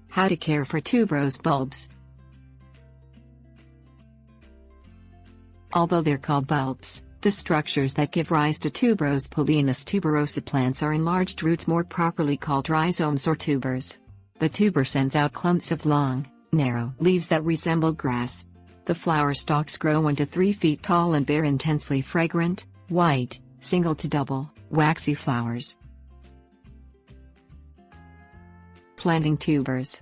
How to care for tuberose bulbs. Although they're called bulbs, the structures that give rise to tuberose Polianthes tuberosa plants are enlarged roots, more properly called rhizomes or tubers. The tuber sends out clumps of long, narrow leaves that resemble grass. The flower stalks grow 1 to 3 feet tall and bear intensely fragrant, white, single to double, waxy flowers. Planting tubers.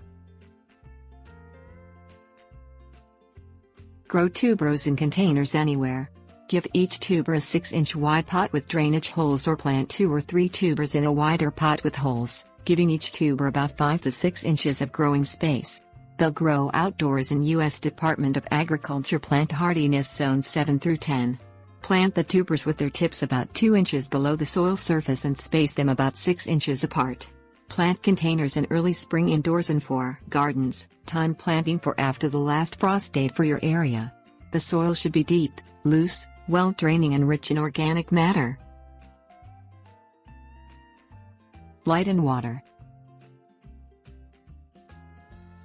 Grow tuberose in containers anywhere. Give each tuber a 6-inch wide pot with drainage holes, or plant 2 or 3 tubers in a wider pot with holes, giving each tuber about 5 to 6 inches of growing space. They'll grow outdoors in U.S. Department of Agriculture plant hardiness zones 7 through 10. Plant the tubers with their tips about 2 inches below the soil surface and space them about 6 inches apart. Plant containers in early spring indoors and for gardens. Time planting for after the last frost date for your area. The soil should be deep, loose, well-draining and rich in organic matter. Light and water.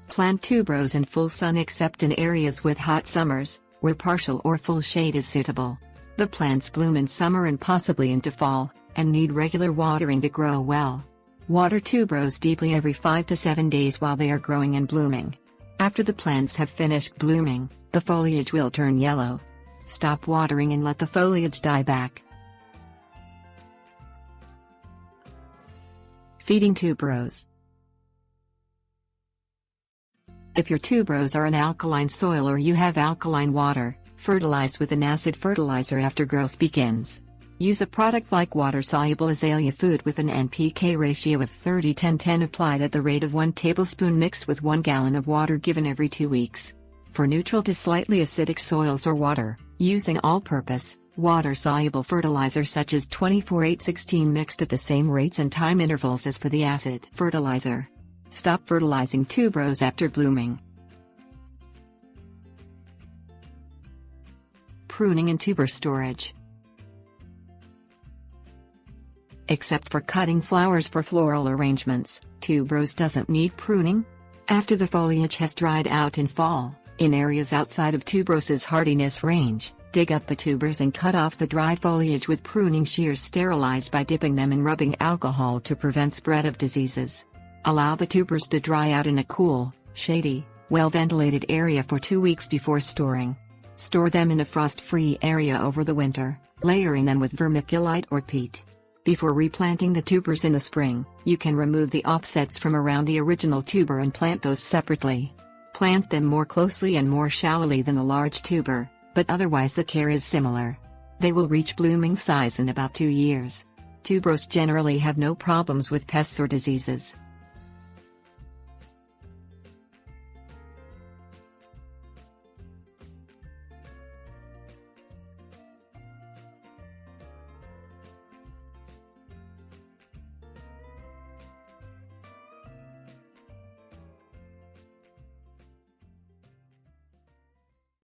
Plant tuberose in full sun except in areas with hot summers, where partial or full shade is suitable. The plants bloom in summer and possibly into fall, and need regular watering to grow well. Water tuberose deeply every 5 to 7 days while they are growing and blooming. After the plants have finished blooming, the foliage will turn yellow. Stop watering and let the foliage die back. Feeding tuberose. If your tuberose are in alkaline soil or you have alkaline water, fertilize with an acid fertilizer after growth begins. Use a product like water-soluble azalea food with an NPK ratio of 30-10-10 applied at the rate of 1 tablespoon mixed with 1 gallon of water given every 2 weeks. For neutral to slightly acidic soils or water, using all-purpose, water-soluble fertilizer such as 24-8-16 mixed at the same rates and time intervals as for the acid fertilizer. Stop fertilizing tuberose after blooming. Pruning and tuber storage. Except for cutting flowers for floral arrangements, tuberose doesn't need pruning. After the foliage has dried out in fall, in areas outside of tuberose's hardiness range, dig up the tubers and cut off the dried foliage with pruning shears sterilized by dipping them in rubbing alcohol to prevent spread of diseases. Allow the tubers to dry out in a cool, shady, well-ventilated area for 2 weeks before storing. Store them in a frost-free area over the winter, layering them with vermiculite or peat. Before replanting the tubers in the spring, you can remove the offsets from around the original tuber and plant those separately. Plant them more closely and more shallowly than the large tuber, but otherwise the care is similar. They will reach blooming size in about 2 years. Tuberose generally have no problems with pests or diseases.